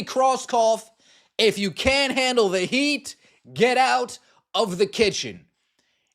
Kelly Krauskopf, if you can't handle the heat, get out of the kitchen.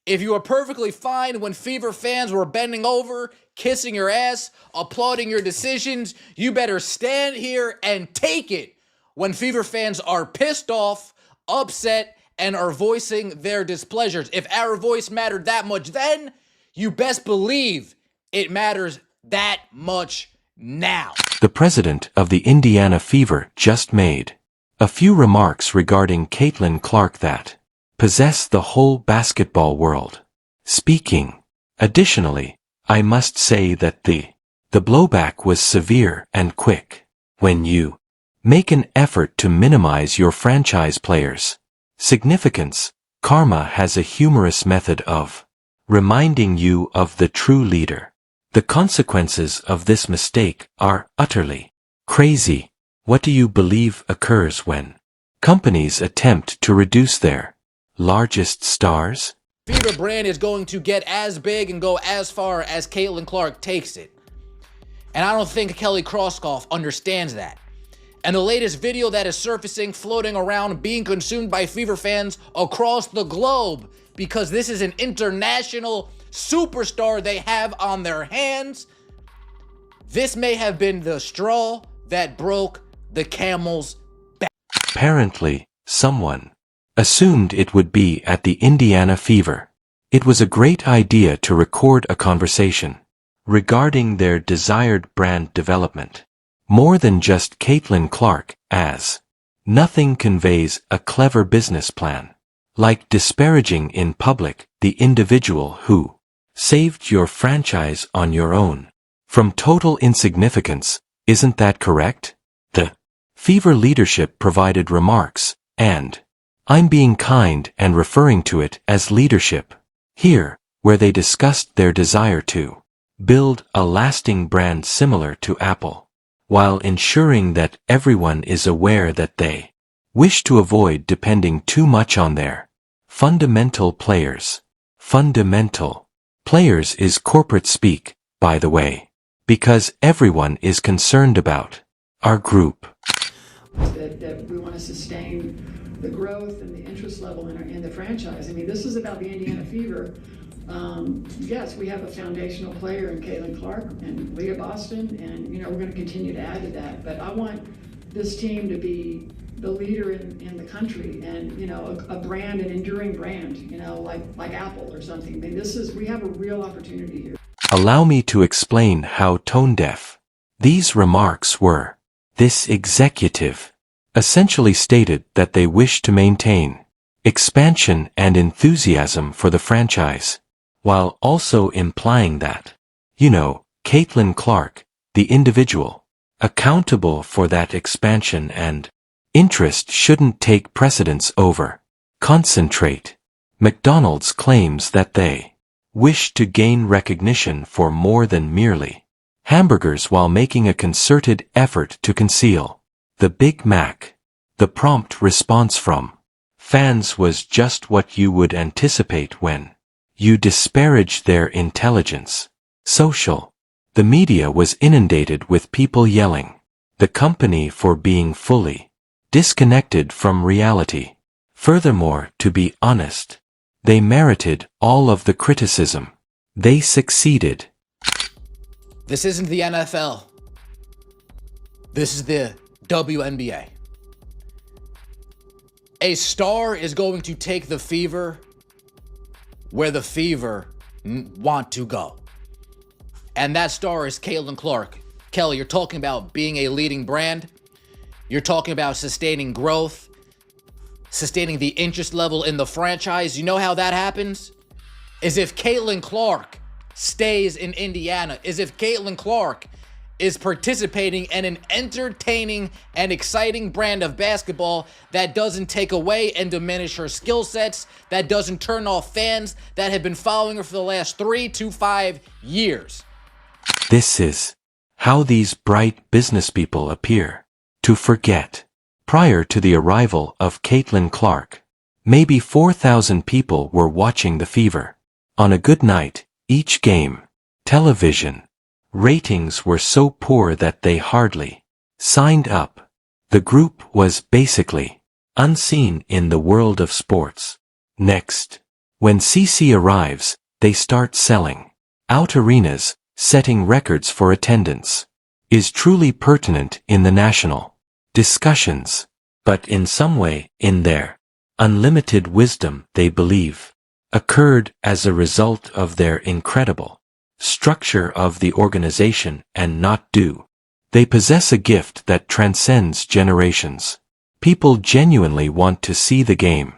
If you were perfectly fine when Fever fans were bending over, kissing your ass, applauding your decisions, you better stand here and take it when Fever fans are pissed off, upset, and are voicing their displeasures. If our voice mattered that much then, you best believe it matters that much now. The president of the Indiana Fever just made a few remarks regarding Caitlin Clark that possess the whole basketball world. Speaking. Additionally, I must say that the blowback was severe and quick. When you make an effort to minimize your franchise players' significance, karma has a humorous method of reminding you of the true leader. The consequences of this mistake are utterly crazy. What do you believe occurs when companies attempt to reduce their largest stars? Fever brand is going to get as big and go as far as Caitlin Clark takes it. And I don't think Kelly Krauskopf understands that. And the latest video that is surfacing, floating around, being consumed by Fever fans across the globe, because this is an international superstar they have on their hands. This may have been the straw that broke the camel's back. Apparently, someone assumed it would be at the Indiana Fever. It was a great idea to record a conversation regarding their desired brand development. More than just Caitlin Clark, as nothing conveys a clever business plan like disparaging in public the individual who saved your franchise on your own from total insignificance. Isn't that correct? The Fever leadership provided remarks, and I'm being kind and referring to it as leadership here, where they discussed their desire to build a lasting brand similar to Apple, while ensuring that everyone is aware that they wish to avoid depending too much on their fundamental players. Fundamental players is corporate speak, by the way, because everyone is concerned about our group. That we want to sustain the growth and the interest level in the franchise. I mean, this is about the Indiana Fever. Yes, we have a foundational player in Caitlin Clark and Leah Boston, and we're going to continue to add to that. But I want this team to be the leader in the country, and a brand, an enduring brand, like Apple or something. I mean, we have a real opportunity here. Allow me to explain how tone-deaf these remarks were. This executive essentially stated that they wish to maintain expansion and enthusiasm for the franchise, while also implying that, Caitlin Clark, the individual, accountable for that expansion and interest shouldn't take precedence over concentrate. McDonald's claims that they wish to gain recognition for more than merely hamburgers while making a concerted effort to conceal the Big Mac. The prompt response from fans was just what you would anticipate when you disparage their intelligence. Social. The media was inundated with people yelling the company for being fully disconnected from reality. Furthermore, to be honest, they merited all of the criticism. They succeeded. This isn't the NFL. This is the WNBA. A star is going to take the Fever where the Fever want to go. And that star is Caitlin Clark. Kelly, you're talking about being a leading brand. You're talking about sustaining growth, sustaining the interest level in the franchise. You know how that happens? Is if Caitlin Clark stays in Indiana, is if Caitlin Clark is participating in an entertaining and exciting brand of basketball that doesn't take away and diminish her skill sets, that doesn't turn off fans that have been following her for the last 3 to 5 years. This is how these bright business people appear to forget. Prior to the arrival of Caitlin Clark, maybe 4,000 people were watching the Fever. On a good night, each game, television ratings were so poor that they hardly signed up. The group was basically unseen in the world of sports. Next, when CC arrives, they start selling out arenas, setting records for attendance. Is truly pertinent in the national discussions, but in some way, in their unlimited wisdom, they believe, occurred as a result of their incredible structure of the organization and not due. They possess a gift that transcends generations. People genuinely want to see the game.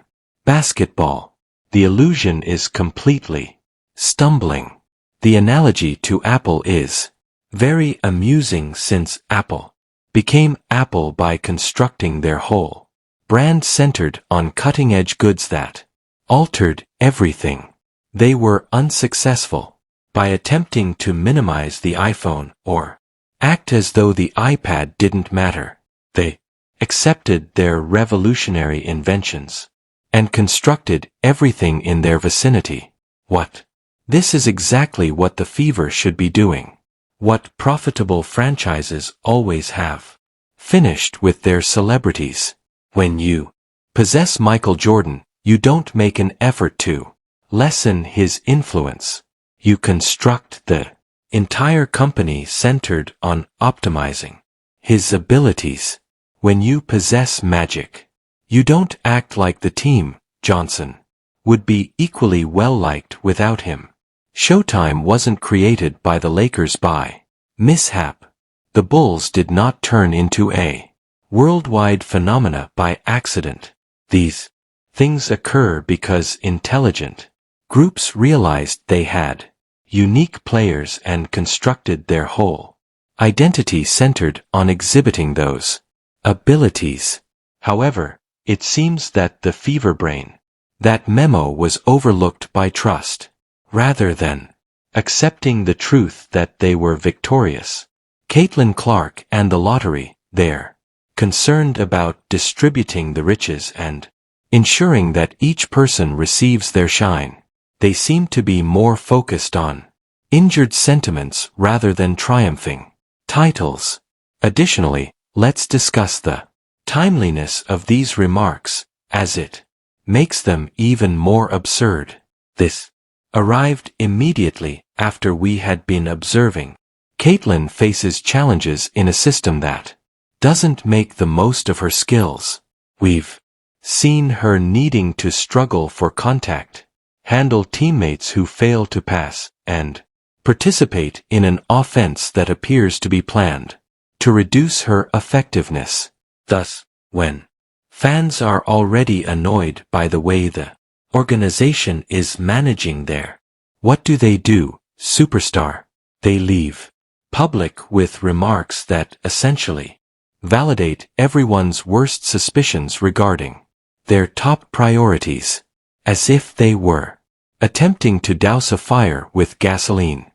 Basketball. The illusion is completely stumbling. The analogy to Apple is very amusing since Apple became Apple by constructing their whole brand centered on cutting-edge goods that altered everything. They were unsuccessful by attempting to minimize the iPhone or act as though the iPad didn't matter. They accepted their revolutionary inventions and constructed everything in their vicinity. What? This is exactly what the Fever should be doing. What profitable franchises always have. Finished with their celebrities. When you possess Michael Jordan, you don't make an effort to lessen his influence. You construct the entire company centered on optimizing his abilities. When you possess Magic, you don't act like the team. Johnson would be equally well-liked without him. Showtime wasn't created by the Lakers by mishap. The Bulls did not turn into a worldwide phenomena by accident. These things occur because intelligent groups realized they had unique players and constructed their whole identity centered on exhibiting those abilities. However, it seems that the Fever brain, that memo was overlooked by trust, rather than accepting the truth that they were victorious. Caitlin Clark and the lottery, they're concerned about distributing the riches and ensuring that each person receives their shine. They seem to be more focused on injured sentiments rather than triumphing titles. Additionally, let's discuss the timeliness of these remarks, as it makes them even more absurd. This arrived immediately after we had been observing. Caitlin faces challenges in a system that doesn't make the most of her skills. We've seen her needing to struggle for contact, handle teammates who fail to pass, and participate in an offense that appears to be planned to reduce her effectiveness. Thus, when fans are already annoyed by the way the organization is managing their what do? Superstar. They leave public with remarks that essentially validate everyone's worst suspicions regarding their top priorities, as if they were attempting to douse a fire with gasoline.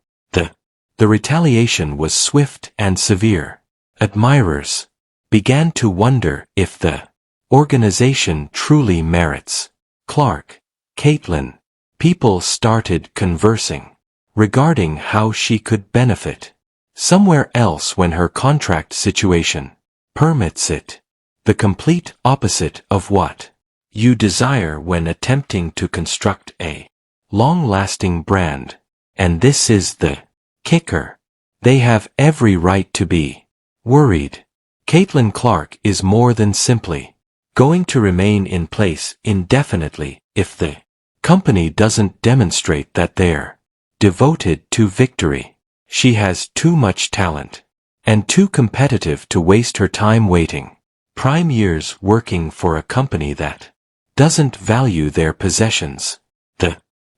The retaliation was swift and severe. Admirers began to wonder if the organization truly merits Clark, Caitlin. People started conversing regarding how she could benefit somewhere else when her contract situation permits it. The complete opposite of what you desire when attempting to construct a long-lasting brand. And this is the kicker. They have every right to be worried. Caitlin Clark is more than simply going to remain in place indefinitely if the company doesn't demonstrate that they're devoted to victory. She has too much talent and too competitive to waste her time waiting prime years working for a company that doesn't value their possessions.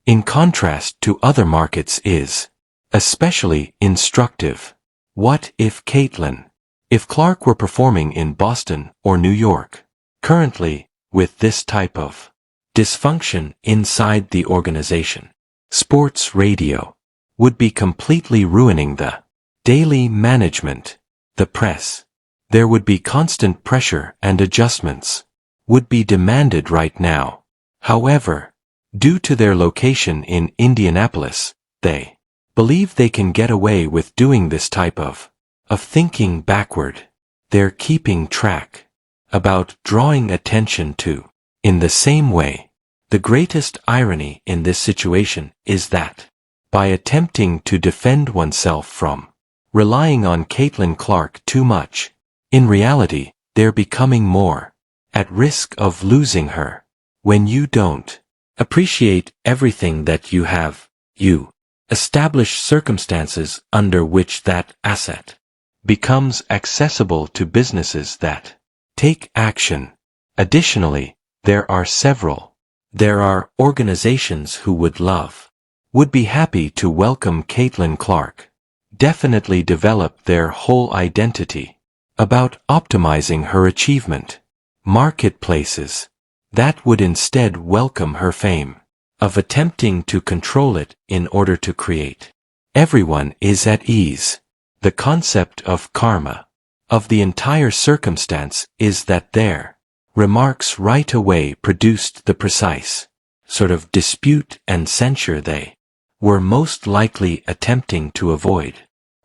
In contrast to other markets is especially instructive. What if Clark were performing in Boston or New York? Currently, with this type of dysfunction inside the organization, sports radio would be completely ruining the daily management, the press. There would be constant pressure and adjustments would be demanded right now. However, due to their location in Indianapolis, they believe they can get away with doing this type of thinking backward. They're keeping track about drawing attention to. In the same way, the greatest irony in this situation is that, by attempting to defend oneself from relying on Caitlin Clark too much, in reality, they're becoming more at risk of losing her. When you don't appreciate everything that you have, you establish circumstances under which that asset becomes accessible to businesses that take action. Additionally, there are organizations who would be happy to welcome Caitlin Clark, definitely develop their whole identity about optimizing her achievement. Marketplaces that would instead welcome her fame of attempting to control it in order to create. Everyone is at ease. The concept of karma of the entire circumstance is that their remarks right away produced the precise sort of dispute and censure they were most likely attempting to avoid.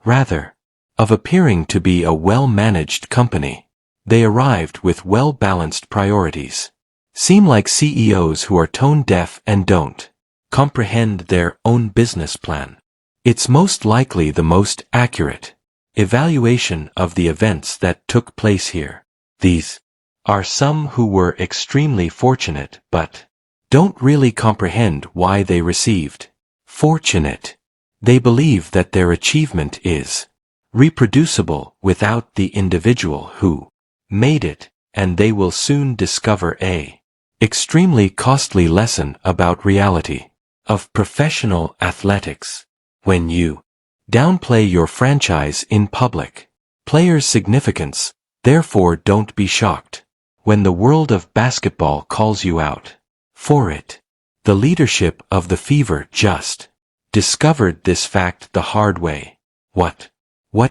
Rather of appearing to be a well-managed company, they arrived with well-balanced priorities. Seem like CEOs who are tone-deaf and don't comprehend their own business plan. It's most likely the most accurate evaluation of the events that took place here. These are some who were extremely fortunate but don't really comprehend why they received fortunate. They believe that their achievement is reproducible without the individual who made it, and they will soon discover a extremely costly lesson about reality of professional athletics. When you downplay your franchise in public, players' significance, therefore don't be shocked when the world of basketball calls you out for it. The leadership of the Fever just discovered this fact the hard way. What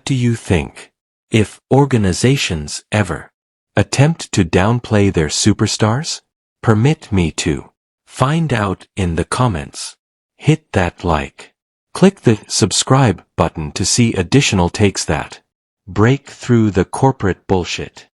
do you think? If organizations ever attempt to downplay their superstars? Permit me to find out in the comments. Hit that like. Click the subscribe button to see additional takes that break through the corporate bullshit.